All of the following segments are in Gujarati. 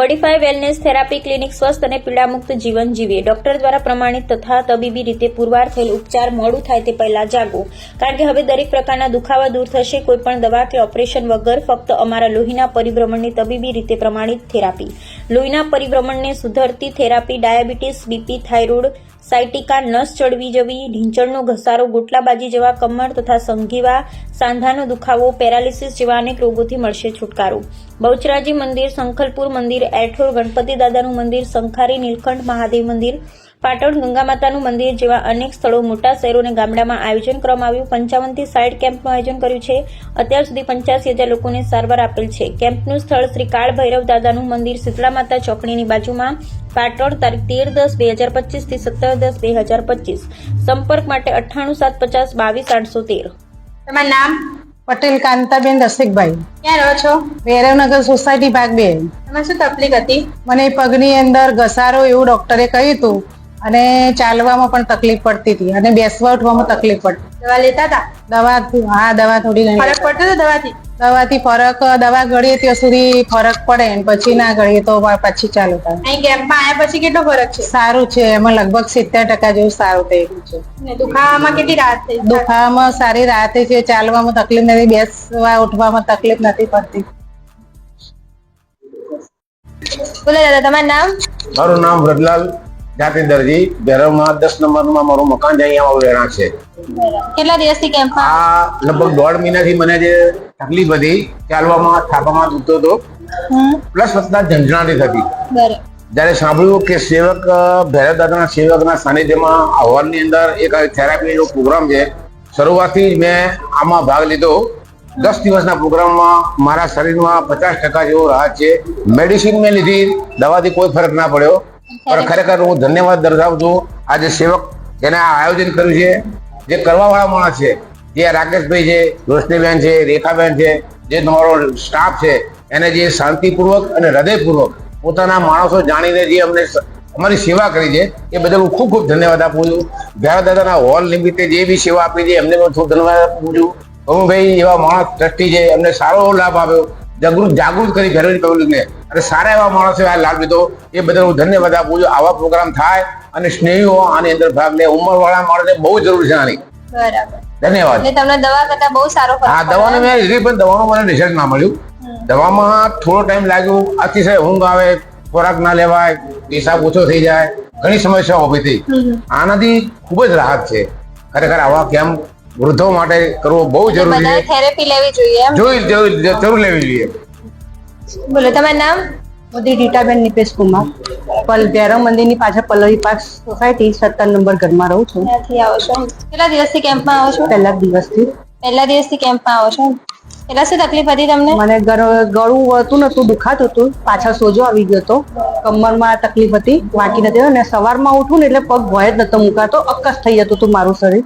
બોડીફાય વેલનેસ થેરાપી ક્લિનિક સ્વસ્થ અને પીડામુક્ત જીવન જીવીએ. ડોક્ટર દ્વારા પ્રમાણિત તથા તબીબી રીતે પુરવાર થયેલ ઉપચાર મોડું થાય તે પહેલા જાગો, કારણ કે હવે દરેક પ્રકારના દુખાવા દૂર થશે કોઈપણ દવા કે ઓપરેશન વગર. ફક્ત અમારા લોહીના પરિભ્રમણની તબીબી રીતે પ્રમાણિત થેરાપી, લોહીના પરિભ્રમણને સુધારતી therapy, diabetes, BP, thyroid, sciatica, નસ ચડવી જવી, ઢીંચણનો ઘસારો, ગોટલાબાજી જેવા કમર તથા સંધિવા, સાંધાનો દુખાવો, પેરાલિસિસ જેવા અનેક રોગોથી મળશે છુટકારો. બહુચરાજી મંદિર, સંખલપુર મંદિર, એઠોર ગણપતિ દાદાનું મંદિર, સંખારી નીલકંઠ મહાદેવ મંદિર, પાટણ ગંગા માતાનું મંદિર જેવા અનેક સ્થળો, મોટા શહેરો અને ગામડામાં આયોજન કરવામાં આવ્યું. 55 થી 60 કેમ્પનું આયોજન કર્યું છે. અત્યાર સુધી 85,000 લોકોને સારવાર આપેલ છે. કેમ્પનું સ્થળ શ્રી કાળ ભૈરવ દાદાનું મંદિર, શીતળા માતા ચોકડીની બાજુમાં, પાટણ, તારીખ 13/10/2025 થી 17/10/2025. સંપર્ક માટે 98 750 22 813. તમારું નામ? પટેલ કાંતાબેન રસિકભાઈ. ક્યાં રહો છો? ભૈરવનગર સોસાયટી ભાગ 2. તમારે શું તકલીફ હતી? મને પગની અંદર ઘસારો એવું ડોક્ટરે કહ્યું હતું અને ચાલવામાં પણ તકલીફ પડતી હતી અને બેસવા ઉઠવામાં તકલીફ પડતી. દવા લેતા હતા? દવા થોડી ઘણી. ફરક પડતો હતો દવાથી? દવાથી ફરક, દવા ગળીએ ત્યાં સુધી ફરક પડે ને પછી ના ગળીએ તો પછી ચાલુ થાય. અહીં કેમ્પમાં આવ્યા પછી કેટલો ફરક છે? સારું છે, એમાં લગભગ 70% જેવું સારું થઈ ગયું છે. ને દુખાવામાં કેટલી રાહત થઈ? દુખાવામાં સારી રાહત થઈ છે, ચાલવામાં તકલીફ નથી, બેસવા ઉઠવામાં તકલીફ નથી પડતી. બોલો દાદા, તમારું નામ? મારું નામ વ્રજલાલ જાતિ દરજી. ભૈરવમાં 10 નંબરમાં મારું મકાન છે, અહીંયા રહેણા છે. કેટલા દિવસથી કેમ્પમાં? આ લગભગ 1.5 મહિનાથી મને જે તકલીફ હતી, ચાલવામાં, થાપવામાં દુખતો હતો, પ્લસ વત્તા ઝંઝણાટી થતી. બરાબર. જ્યારે સાંભળ્યું કે સેવક ભૈરવ દાદાના સેવકના સાનિધ્યમાં અહવાલની અંદર એક થેરાપીનો પ્રોગ્રામ છે, શરૂઆતથી જ મેં આમાં ભાગ લીધો. 10 દિવસના પ્રોગ્રામમાં મારા શરીરમાં 50% જેવો રાહત છે. મેડિસિન મેં લીધી, દવાથી કોઈ ફરક ના પડ્યો. પણ ખરેખર હું ધન્યવાદ દર્શાવું છું આજે સેવક જેને આ આયોજન કર્યું છે, જે કરવા વાળા માણસ છે, જે રાકેશભાઈ છે, રોશનીબેન છે, રેખાબેન છે, જે તમારો સ્ટાફ છે, એને જે શાંતિપૂર્વક અને હૃદયપૂર્વક પોતાના માણસો જાણીને જે અમને અમારી સેવા કરી છે એ બદલ હું ખૂબ ખૂબ ધન્યવાદ આપું છું. ભૈરવ દાદાના હોલ નિમિત્તે જે બી સેવા આપી છે એમને પણ ખૂબ ધન્યવાદ આપું છું. ભાઈ એવા માણસ ટ્રસ્ટી છે, એમને સારો લાભ આપ્યો, જાગૃત કરી ભૈરવની પબ્લિકને, અને સારા એવા માણસો આ લાભ લીધો એ બદલ હું ધન્યવાદ આપું છું. આવા પ્રોગ્રામ થાય અને સ્નેહીઓ આની અંદર ભાગ લે. ઉંમરવાળા માણસને બહુ જરૂર છે આની. બરાબર. ધન્યવાદ. એટલે તમને દવા કરતા બહુ સારો ફરક હા, દવાનું મેં લીધી પણ દવાનું મને રિઝલ્ટ ના મળ્યું. દવામાં થોડો ટાઈમ લાગ્યો, અતિશય ઊંઘ આવે, ખોરાક ના લેવાય, પેશાબ ઓછો થઈ જાય, ઘણી સમસ્યાઓ ઉભી થઈ. આનાથી ખૂબ જ રાહત છે. ખરેખર આવા કેમ્પ વૃદ્ધો માટે કરવો બહુ જરૂરી છે. થેરેપી લેવી જોઈએ. જરૂર લેવી જોઈએ. બોલો, તમારું નામ? મોદી રીટાબેન નિપેશ કુમાર. ભૈરવ મંદિરની પાછળ પલ્લવી પાર્ક સોસાયટી 17 નંબર ઘરમાં રહું છું. ત્યાંથી આવો છો? કેટલા દિવસથી કેમ્પમાં આવો છો? પહેલા દિવસથી કેમ્પમાં આવો છો? એટલે શું તકલીફ હતી તમને? મને ગળું વળતું નતું, દુખાતું હતું, પાછળ સોજો આવી ગયો હતો, કમરમાં તકલીફ હતી, વાંકી નથી, અને સવારમાં ઉઠું ને એટલે પગ ભય જ નતો મુકાતો, અક્કસ થઈ જતું હતું મારું શરીર.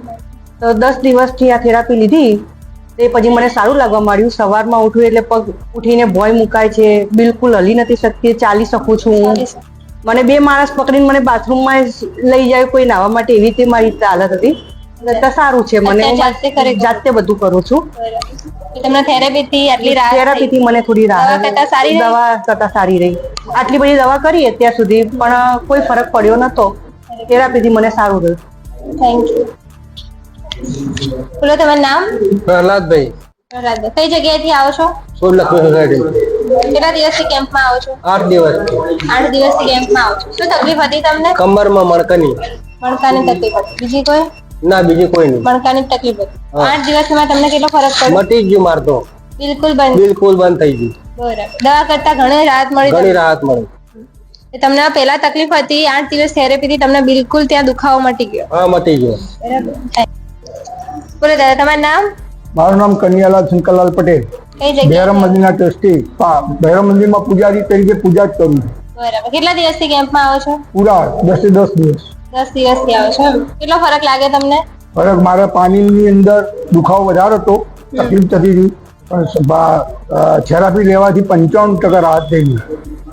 તો 10 દિવસથી આ થેરાપી લીધી તે પછી મને સારું લાગવા માંડ્યું. સવારમાં ઉઠું એટલે પગ ઉઠીને ભોય મુકાય છે, બિલકુલ હલી નથી શકતી, ચાલી શકું છું. મને 2 માણસ પકડીને મને બાથરૂમમાં લઈ જાય કોઈ નાહવા માટે, એવી રીતે મારી હાલત હતી. સારું છે, મને જાતે બધું કરું છું. તમને થેરાપીથી આટલી રાહત? થેરાપીથી મને થોડી રાહત, દવા કરતા સારી રહી. આટલી બધી દવા કરી અત્યાર સુધી પણ કોઈ ફરક પડ્યો નતો. થેરાપીથી મને સારું રહ્યું. Thank you. બોલો, તમારું નામ? પ્રહલાદભાઈ. કઈ જગ્યાએથી આવો છો? સોલખી સોસાયટી. કેટલા દિવસથી કેમ્પમાં આવો છો? 8 દિવસ. 8 દિવસથી કેમ્પમાં આવો છો. શું તકલીફ હતી તમને? કમરમાં મણકાની તકલીફ હતી. બીજી કોઈ? ના, બીજી કોઈ નહીં. મણકાની તકલીફ હતી. 8 દિવસમાં તમને કેટલો ફરક પડ્યો? મટી જ ગયું મારતો. બિલકુલ બંધ થઈ ગયું. બરાબર. દવા કરતા ઘણી રાહત મળી? તમને પહેલા તકલીફ હતી, 8 દિવસ થેરેપીથી તમને બિલકુલ ત્યાં દુખાવો મટી ગયો? હા, મટી ગયો. બરાબર. બોલો દાદા, તમારું નામ? મારું નામ કન્યાલાલ શંકરલાલ પટેલ. કઈ જગ્યાએ? ભૈરવ મંદિરના ટ્રસ્ટી. ભૈરવ મંદિરમાં પૂજારી તરીકે પૂજા જ કરું છું. બરાબર. કેટલા દિવસથી કેમ્પમાં આવો છો? પૂરા 10 થી 10 દિવસ. 10 દિવસથી આવો છો. કેટલો ફરક લાગે તમને? ફરક, મારા પાણીની અંદર દુખાવો વધારે હતો, તકલીફ થતી હતી, પણ થેરાપી લેવાથી 55% રાહત થઈ ગઈ,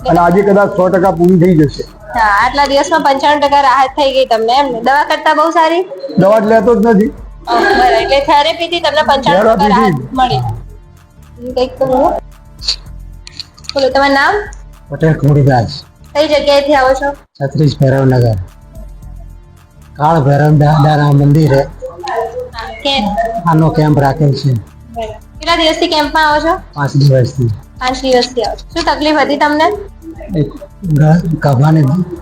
અને આજે કદાચ 100% પૂરી થઈ જશે. હા, આટલા દિવસમાં 55% રાહત થઈ ગઈ તમને એમ? દવા કરતા બહુ સારી? દવા જ લેતો જ નથી. બરાબર. એટલે થેરેપીથી તમને 55% રાહત મળી. કંઈક તો બોલો. તમારું નામ? પટેલ ખોડીદાસ કઈ જગ્યાએથી આવો છો? 36 ભૈરવનગર કાળ ભૈરવ દાદાના મંદિરે કેમ? આનો કેમ્પ રાખેલ છે. કેટલા દિવસથી કેમ્પમાં આવો છો? 5 દિવસથી 5 દિવસથી આવો છો. શું તકલીફ હતી તમને? એક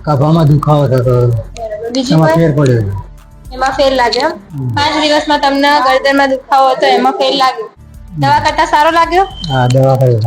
કભામાં દુખાવો થતો બીજી એમાં કોઈ? ફેર પડ્યો. એમાં ફેર લાગ્યો એમ? 5 દિવસમાં તમને ગરદનમાં દુખાવો હતો, એમાં ફેર લાગ્યો. દવા કરતા સારો લાગ્યો? હા, દવા કરી